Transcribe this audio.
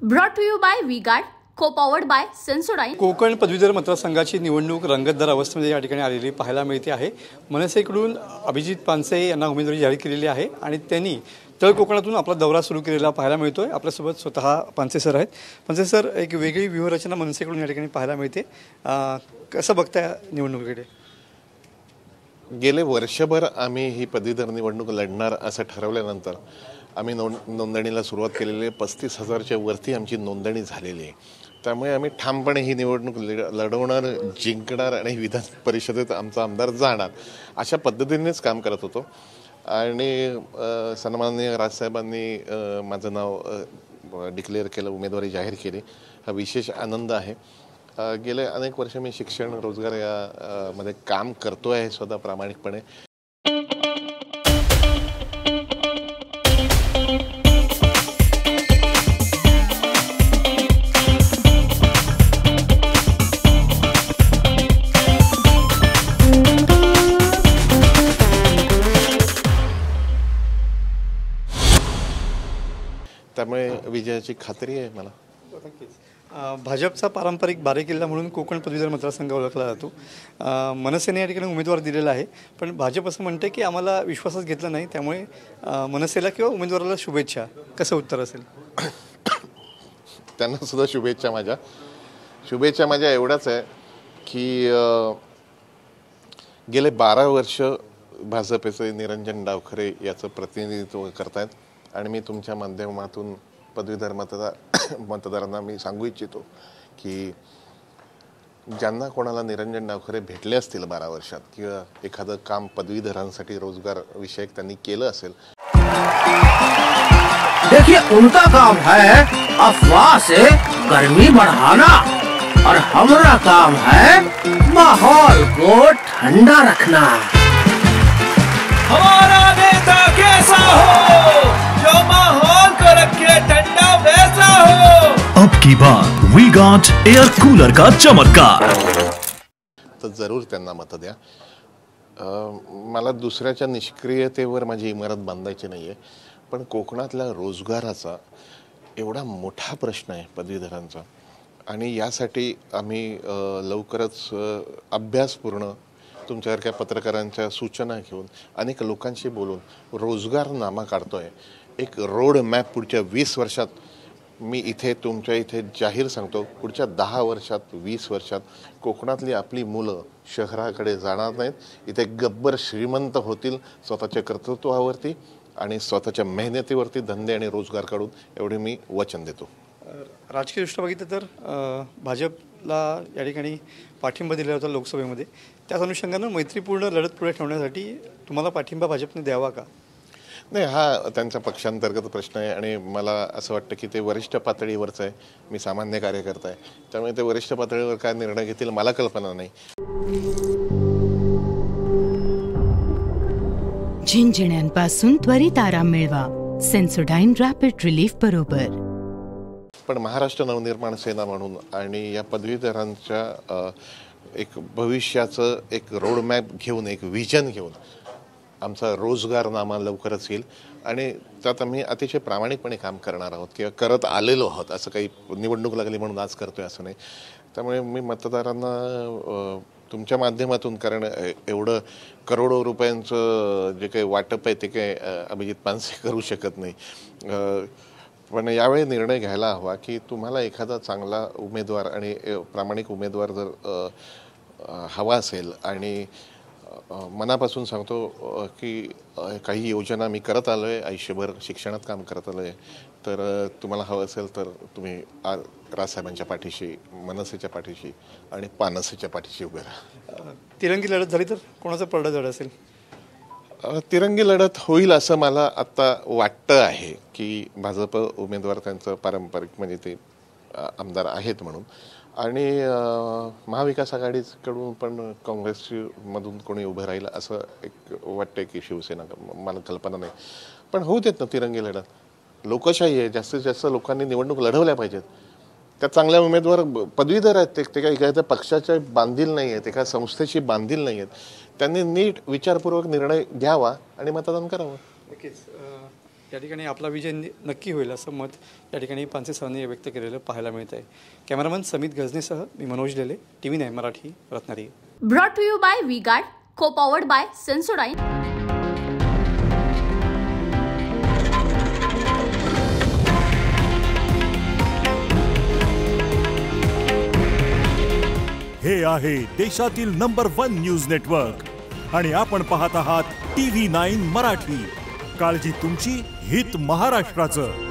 Brought to you by V-Guard, co-powered by Sensodyne. Konkan पदवीधर मतदारसंघाची निवडणूक रंगतदार अवस्थेमध्ये या ठिकाणी आलेली पाहायला मिळते आहे। मनसेकडून अभिजित पानसे यांना उमेदवारी जाहीर केलेली आहे आणि त्यांनी तळ कोकणातून आपला दौरा सुरू केलेला पाहायला मिळतोय। आपल्यासोबत स्वतः पानसे सर आहेत। पानसे सर, एक वेगळी व्यूहरचना मनसेकडून या ठिकाणी पाहायला मिळते, कसं बघताय निवडणुकीकडे? गेले वर्षभर आम्ही ही पदवीधर निवडणूक लढणार असं ठरवल्यानंतर आम्ही नोंदणीला सुरुवात केलेली 35,000च्या वरती आमची नोंदणी झालेली आहे। त्यामुळे आम्ही ठामपणे ही निवडणूक लढवणार, जिंकणार आणि विधान परिषदेत आमचा आमदार जाणार अशा पद्धतीनेच काम करत होतो। आणि सन्माननीय राजसाहेबांनी माझं नाव डिक्लेअर केलं, उमेदवारी जाहीर केली, हा विशेष आनंद आहे। गेले अनेक वर्ष मी शिक्षण रोजगार या मध्ये काम करतोय आहे स्वतः प्रामाणिकपणे। त्यामुळे विजयाची खात्री आहे मला। भाजपचा पारंपरिक बालेकिल्ला म्हणून कोकण पदवीधर मतदारसंघ ओळखला जातो। मनसेने या ठिकाणी उमेदवार दिलेला आहे, पण भाजप असं म्हणते की आम्हाला विश्वासात घेतलं नाही, त्यामुळे मनसेला किंवा उमेदवाराला शुभेच्छा। कसं उत्तर असेल? त्यांना सुद्धा शुभेच्छा माझ्या एवढाच आहे की गेले 12 वर्ष भाजपचे निरंजन डावखरे याचं प्रतिनिधित्व करतायत आणि मी तुमच्या माध्यमातून पदवीधर मतदारांना मी सांगू इच्छितो की ज्यांना कोणाला निरंजन डावखरे भेटले असतील 12 वर्षात किंवा एखादं काम पदवीधरांसाठी रोजगार विषयक त्यांनी केलं असेल, देखिए उनका काम है अफवाह से गर्मी बढ़ाना और हमारा काम है माहौल को ठंडा रखना। हमारा नेता कैसा हो जो माहौल को रखे ठंडा वैसा हो। अब की बात V-Guard एयर कूलर का चमत्कार। तर जरूर त्यांना मत द्या। मला दुसऱ्याच्या निष्क्रियतेवर माझी इमारत बांधायची नाहीये, पण कोकणातल्या रोजगाराचा एवढा मोठा प्रश्न आहे पदवीधरांचा, आणि यासाठी आम्ही लवकरच अभ्यासपूर्ण तुमच्यासारख्या पत्रकारांच्या सूचना घेऊन अनेक लोकांशी बोलून रोजगारनामा काढतोय। एक रोड मॅप पुढच्या 20 वर्षात मी तुमच्या इथे जाहीर सांगतो, पुढच्या 10 वर्षात 20 वर्षात कोकणातली आपली मुलं शहराकडे जाणार नाहीत, इथे गब्बर श्रीमंत होतील स्वतःच्या कर्तृत्वावरती आणि स्वतःच्या मेहनतीवरती धंदे आणि रोजगार काढून, एवढे मी वचन देतो। राजकीय दृष्ट्या बघितलं तर भाजपला या ठिकाणी पाठिंबा दिला होता लोकसभेमध्ये, त्याच अनुषंगानं मैत्रीपूर्ण लढत पुढे ठेवण्यासाठी तुम्हाला पाठिंबा भाजपने द्यावा का? नाही, हा त्यांचा पक्षांतर्गत प्रश्न आहे आणि मला असं वाटतं की ते वरिष्ठ पातळीवरचं आहे, मी सामान्य कार्यकर्ता आहे, त्यामुळे ते वरिष्ठ पातळीवर काय निर्णय घेतील मला कल्पना नाही। झिंझिण्यांपासून त्वरित आराम मिळवा सेन्सोडाइन रॅपिड रिलीफ बरोबर। पण महाराष्ट्र नवनिर्माण सेना म्हणून आणि या पदवीधरांच्या एक भविष्याचं एक रोडमॅप घेऊन, एक विजन घेऊन आमचा रोजगारनामा लवकरच येईल आणि त्यात आम्ही अतिशय प्रामाणिकपणे काम करणार आहोत किंवा करत आलेलो आहोत। असं काही निवडणूक लागली म्हणून आज करतोय असं नाही। त्यामुळे मी मतदारांना तुमच्या माध्यमातून, कारण एवढं करोडो रुपयांचं जे काही वाटप आहे ते काही अभिजित पानसे करू शकत नाही, पण यावेळी निर्णय घ्यायला हवा की तुम्हाला एखादा चांगला उमेदवार आणि प्रामाणिक उमेदवार जर हवा असेल, आणि मनापासून सांगतो की काही योजना मी करत आलो आहे, आयुष्यभर शिक्षणात काम करत आलो आहे, तर तुम्हाला हवं असेल तर तुम्ही राजसाहेबांच्या पाठीशी, मनसेच्या पाठीशी आणि पानसेच्या पाठीशी उभे राहा। तिरंगी लढत झाली तर कोणाचा पडदा जड असेल? तिरंगी लढत होईल असं मला आता वाटतं आहे की भाजप उमेदवार त्यांचं पारंपरिक म्हणजे ते आमदार आहेत म्हणून, आणि महाविकास आघाडीकडून पण काँग्रेसमधून कोणी उभं राहील असं एक वाटतंय की शिवसेना, मला कल्पना नाही, पण होऊ देत ना तिरंगी लढत। लोकशाही आहे, जास्तीत जास्त लोकांनी निवडणूक लढवल्या पाहिजेत। त्या चांगल्या उमेदवार पदवीधर आहेत, ते काही एखाद्या पक्षाच्या बांधील नाही आहेत, एका संस्थेशी बांधील नाही आहेत, त्यांनी नीट विचारपूर्वक निर्णय घ्यावा आणि मतदान करावं। नक्कीच या ठिकाणी आपला विजय नक्की होईल असं मत या ठिकाणी पानसे सरांनी व्यक्त केलेलं पाहायला मिळत आहे. कॅमेरामन समित गजनेसह मी Manoj Lele, TV9 Marathi, Ratnagiri. Brought to you by V Guard, co powered by Sensodyne. हे आहे देशातील नंबर 1 न्यूज नेटवर्क आणि आपण पाहत आहात TV9 मराठी. काळजी तुमची, हित महाराष्ट्राचं.